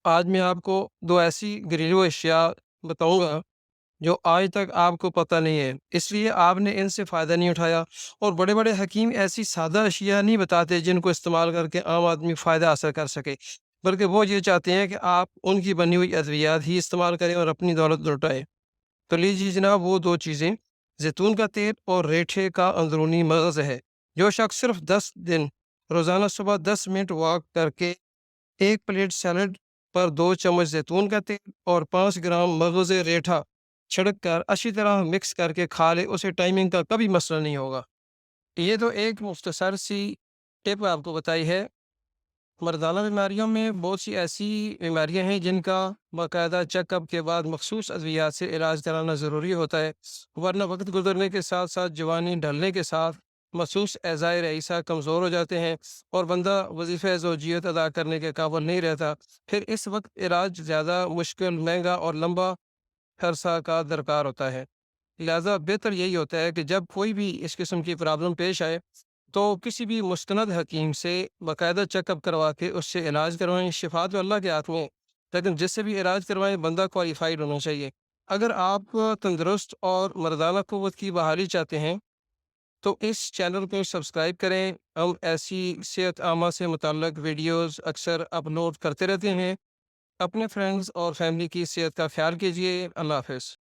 آج میں آپ کو 2 ایسی گھریلو اشیاء بتاؤں گا جو آج تک آپ کو پتہ نہیں ہے، اس لیے آپ نے ان سے فائدہ نہیں اٹھایا۔ اور بڑے بڑے حکیم ایسی سادہ اشیاء نہیں بتاتے جن کو استعمال کر کے عام آدمی فائدہ حاصل کر سکے، بلکہ وہ یہ چاہتے ہیں کہ آپ ان کی بنی ہوئی ادویات ہی استعمال کریں اور اپنی دولت لوٹائیں۔ تو لیجیے جناب، وہ 2 چیزیں زیتون کا تیل اور ریٹھے کا اندرونی مغز ہے۔ جو شخص صرف 10 دن روزانہ صبح 10 منٹ واک کر کے ایک پلیٹ سیلڈ پر 2 چمچ زیتون کا تیل اور 5 گرام مغز ریٹھا چھڑک کر اچھی طرح مکس کر کے کھا لے، اسے ٹائمنگ کا کبھی مسئلہ نہیں ہوگا۔ یہ تو ایک مختصر سی ٹپ آپ کو بتائی ہے۔ مردانہ بیماریوں میں بہت سی ایسی بیماریاں ہیں جن کا باقاعدہ چیک اپ کے بعد مخصوص ادویات سے علاج کرانا ضروری ہوتا ہے، ورنہ وقت گزرنے کے ساتھ ساتھ جوانی ڈھلنے کے ساتھ مخصوص اعضائے رئیسہ کمزور ہو جاتے ہیں اور بندہ وظیفہ زوجیت ادا کرنے کے قابل نہیں رہتا۔ پھر اس وقت علاج زیادہ مشکل، مہنگا اور لمبا عرصہ کا درکار ہوتا ہے۔ لہٰذا بہتر یہی ہوتا ہے کہ جب کوئی بھی اس قسم کی پرابلم پیش آئے تو کسی بھی مستند حکیم سے باقاعدہ چیک اپ کروا کے اس سے علاج کروائیں۔ شفا تو اللہ کے ہاتھ میں ہے، لیکن جس سے بھی علاج کروائیں بندہ کوالیفائڈ ہونا چاہیے۔ اگر آپ تندرست اور مردانہ قوت کی بحالی چاہتے ہیں تو اس چینل کو سبسکرائب کریں۔ ہم ایسی صحت عامہ سے متعلق ویڈیوز اکثر اپلوڈ کرتے رہتے ہیں۔ اپنے فرینڈز اور فیملی کی صحت کا خیال کیجیے۔ اللہ حافظ۔